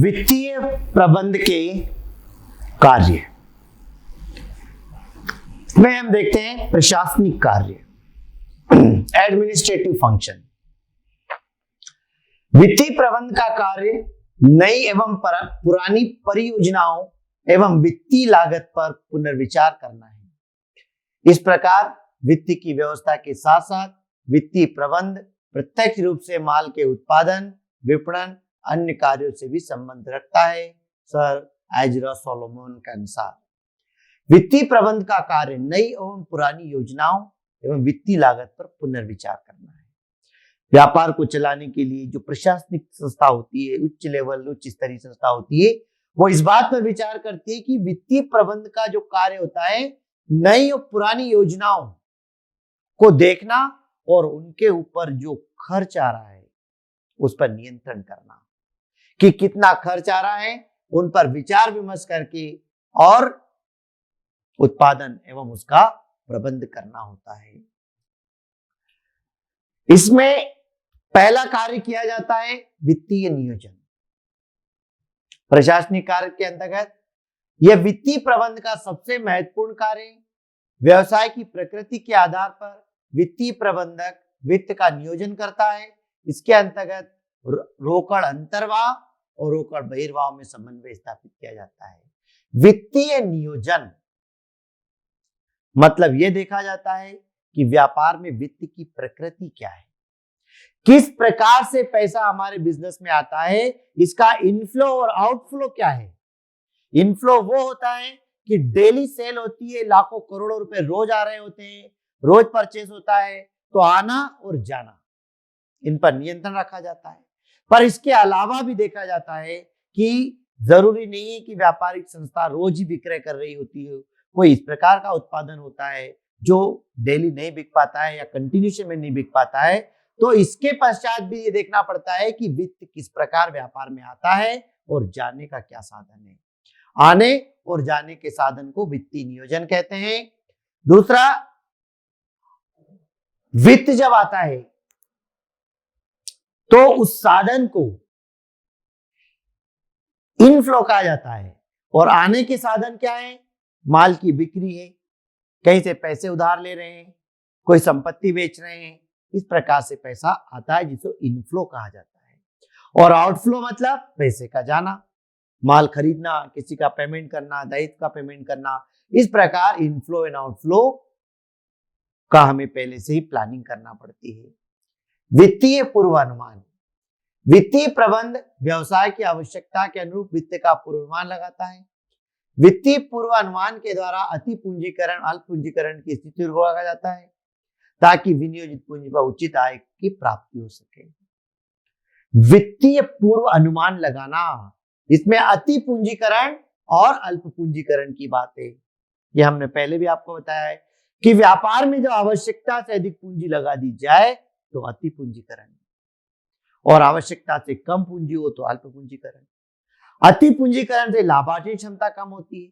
वित्तीय प्रबंध के कार्य में हम देखते हैं प्रशासनिक कार्य, एडमिनिस्ट्रेटिव फंक्शन। वित्तीय प्रबंध का कार्य नई एवं पुरानी परियोजनाओं एवं वित्तीय लागत पर पुनर्विचार करना है। इस प्रकार वित्त की व्यवस्था के साथ साथ वित्तीय प्रबंध प्रत्यक्ष रूप से माल के उत्पादन, विपणन, अन्य कार्यों से भी संबंध रखता है। सर एजरा सोलोमन के अनुसार वित्तीय प्रबंध का कार्य नई एवं पुरानी योजनाओं एवं वित्तीय लागत पर पुनर्विचार करना है। व्यापार को चलाने के लिए जो प्रशासनिक संस्था होती है, उच्च स्तरीय संस्था होती है, वो इस बात पर विचार करती है कि वित्तीय प्रबंध का जो कार्य होता है, नई और पुरानी योजनाओं को देखना और उनके ऊपर जो खर्च आ रहा है उस पर नियंत्रण करना, कि कितना खर्च आ रहा है उन पर विचार विमर्श करके और उत्पादन एवं उसका प्रबंध करना होता है। इसमें पहला कार्य किया जाता है वित्तीय नियोजन। प्रशासनिक कार्य के अंतर्गत यह वित्तीय प्रबंध का सबसे महत्वपूर्ण कार्य। व्यवसाय की प्रकृति के आधार पर वित्तीय प्रबंधक वित्त का नियोजन करता है। इसके अंतर्गत रोकड़ अंतर्वाह और रोकड़ बहिर्वाह में समन्वय स्थापित किया जाता है। वित्तीय नियोजन मतलब यह देखा जाता है कि व्यापार में वित्त की प्रकृति क्या है, किस प्रकार से पैसा हमारे बिजनेस में आता है, इसका इनफ्लो और आउटफ्लो क्या है। इनफ्लो वो होता है कि डेली सेल होती है, लाखों करोड़ों रुपए रोज आ रहे होते हैं, रोज परचेस होता है, तो आना और जाना, इन पर नियंत्रण रखा जाता है। पर इसके अलावा भी देखा जाता है कि जरूरी नहीं है कि व्यापारिक संस्था रोज ही विक्रय कर रही होती है। कोई इस प्रकार का उत्पादन होता है जो डेली नहीं बिक पाता है या कंटिन्यूशन में नहीं बिक पाता है, तो इसके पश्चात भी ये देखना पड़ता है कि वित्त किस प्रकार व्यापार में आता है और जाने का क्या साधन है। आने और जाने के साधन को वित्तीय नियोजन कहते हैं। दूसरा, वित्त जब आता है तो उस साधन को इनफ्लो कहा जाता है और आने के साधन क्या है, माल की बिक्री है, कहीं से पैसे उधार ले रहे हैं, कोई संपत्ति बेच रहे हैं, इस प्रकार से पैसा आता है जिसे इनफ्लो कहा जाता है। और आउटफ्लो मतलब पैसे का जाना, माल खरीदना, किसी का पेमेंट करना, दायित्व का पेमेंट करना। इस प्रकार इनफ्लो एंड आउटफ्लो का हमें पहले से ही प्लानिंग करना पड़ती है। वित्तीय पूर्वानुमान, वित्तीय प्रबंध व्यवसाय की आवश्यकता के अनुरूप वित्त का पूर्वानुमान लगाता है। वित्तीय पूर्वानुमान के द्वारा अति पूंजीकरण, अल्प पूंजीकरण की स्थिति को रखा जाता है ताकि विनियोजित पूंजी पर उचित आय की प्राप्ति हो सके। वित्तीय पूर्व अनुमान लगाना, इसमें अति पूंजीकरण और अल्प पूंजीकरण की बात है। ये हमने पहले भी आपको बताया है कि व्यापार में जब आवश्यकता से अधिक पूंजी लगा दी जाए तो अति पूंजीकरण, और आवश्यकता से कम पूंजी हो तो अल्प पूंजीकरण। अति पूंजीकरण से लाभार्जन क्षमता कम होती है,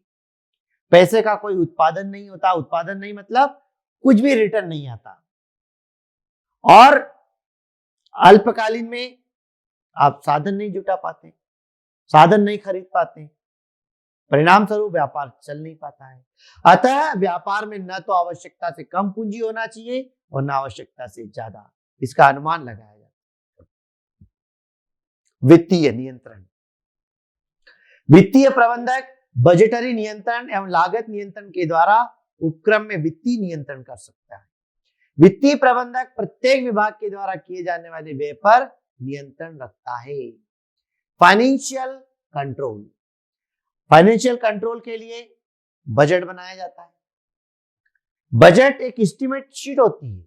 पैसे का कोई उत्पादन नहीं होता, उत्पादन नहीं मतलब कुछ भी रिटर्न नहीं आता, और अल्पकालीन में आप साधन नहीं जुटा पाते, साधन नहीं खरीद पाते, परिणाम स्वरूप व्यापार चल नहीं पाता है। अतः व्यापार में न तो आवश्यकता से कम पूंजी होना चाहिए और न आवश्यकता से ज्यादा, इसका अनुमान लगाया जाता है। वित्तीय नियंत्रण, वित्तीय प्रबंधक बजटरी नियंत्रण एवं लागत नियंत्रण के द्वारा उपक्रम में वित्तीय नियंत्रण कर सकता है। वित्तीय प्रबंधक प्रत्येक विभाग के द्वारा किए जाने वाले व्यय पर नियंत्रण रखता है। फाइनेंशियल कंट्रोल, फाइनेंशियल कंट्रोल के लिए बजट बनाया जाता है। बजट एक एस्टीमेट शीट होती है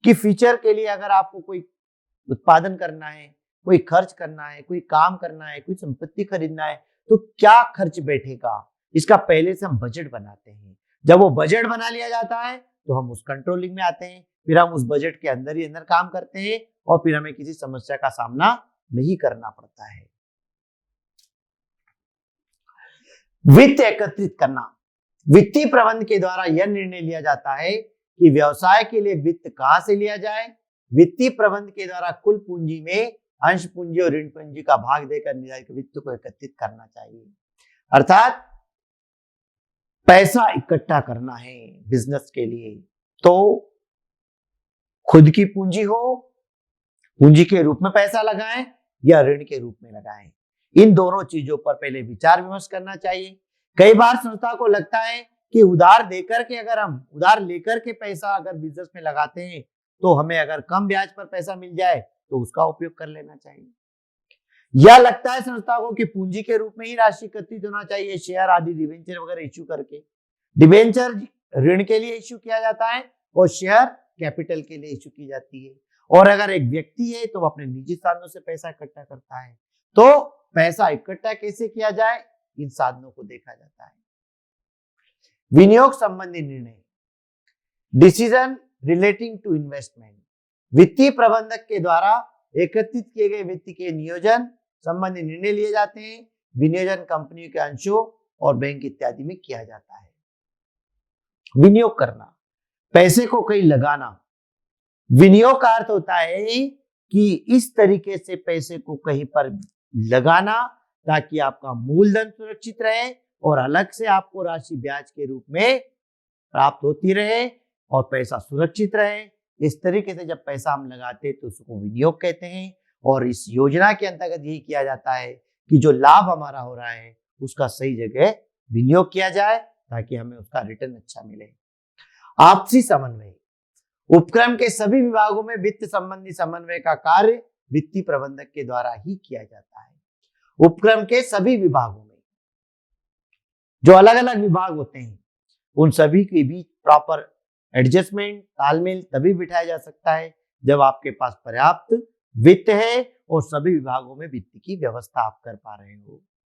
कि फ्यूचर के लिए अगर आपको कोई उत्पादन करना है, कोई खर्च करना है, कोई काम करना है, कोई संपत्ति खरीदना है, तो क्या खर्च बैठेगा, इसका पहले से हम बजट बनाते हैं। जब वो बजट बना लिया जाता है तो हम उस कंट्रोलिंग में आते हैं, फिर हम उस बजट के अंदर ही अंदर काम करते हैं और फिर हमें किसी समस्या का सामना नहीं करना पड़ता है। वित्त एकत्रित करना, वित्तीय प्रबंध के द्वारा यह निर्णय लिया जाता है कि व्यवसाय के लिए वित्त कहां से लिया जाए। वित्तीय प्रबंध के द्वारा कुल पूंजी में अंश पूंजी और ऋण पूंजी का भाग देकर निर्धारित वित्त को एकत्रित करना चाहिए। अर्थात पैसा इकट्ठा करना है बिजनेस के लिए, तो खुद की पूंजी हो, पूंजी के रूप में पैसा लगाएं या ऋण के रूप में लगाएं, इन दोनों चीजों पर पहले विचार विमर्श करना चाहिए। कई बार संस्था को लगता है कि उधार देकर के, अगर हम उधार लेकर के पैसा अगर बिजनेस में लगाते हैं तो हमें अगर कम ब्याज पर पैसा मिल जाए तो उसका उपयोग कर लेना चाहिए। या लगता है संस्था को कि पूंजी के रूप में ही राशि एकत्रित होना चाहिए, शेयर आदि डिबेंचर वगैरह इश्यू करके। डिबेंचर ऋण के लिए इश्यू किया जाता है और शेयर कैपिटल के लिए इश्यू की जाती है। और अगर एक व्यक्ति है तो वो अपने निजी साधनों से पैसा इकट्ठा करता है। तो पैसा इकट्ठा कैसे किया जाए, इन साधनों को देखा जाता है। विनियोग संबंधी निर्णय, डिसीजन रिलेटिंग टू इन्वेस्टमेंट, वित्तीय प्रबंधक के द्वारा एकत्रित किए गए वित्त के नियोजन संबंधी निर्णय लिए जाते हैं। विनियोजन कंपनियों के अंशों और बैंक इत्यादि में किया जाता है। विनियोग करना, पैसे को कहीं लगाना। विनियोग का अर्थ होता है कि इस तरीके से पैसे को कहीं पर लगाना ताकि आपका मूलधन सुरक्षित रहे और अलग से आपको राशि ब्याज के रूप में प्राप्त होती रहे और पैसा सुरक्षित रहे। इस तरीके से जब पैसा हम लगाते हैं तो उसको विनियोग कहते हैं। और इस योजना के अंतर्गत यही किया जाता है कि जो लाभ हमारा हो रहा है उसका सही जगह विनियोग किया जाए ताकि हमें उसका रिटर्न अच्छा मिले। आपसी समन्वय, उपक्रम के सभी विभागों में वित्त संबंधी समन्वय का कार्य वित्तीय प्रबंधक के द्वारा ही किया जाता है। उपक्रम के सभी विभागों में जो अलग अलग विभाग होते हैं उन सभी के बीच प्रॉपर एडजस्टमेंट, तालमेल तभी बिठाया जा सकता है जब आपके पास पर्याप्त वित्त है और सभी विभागों में वित्त की व्यवस्था आप कर पा रहे हो।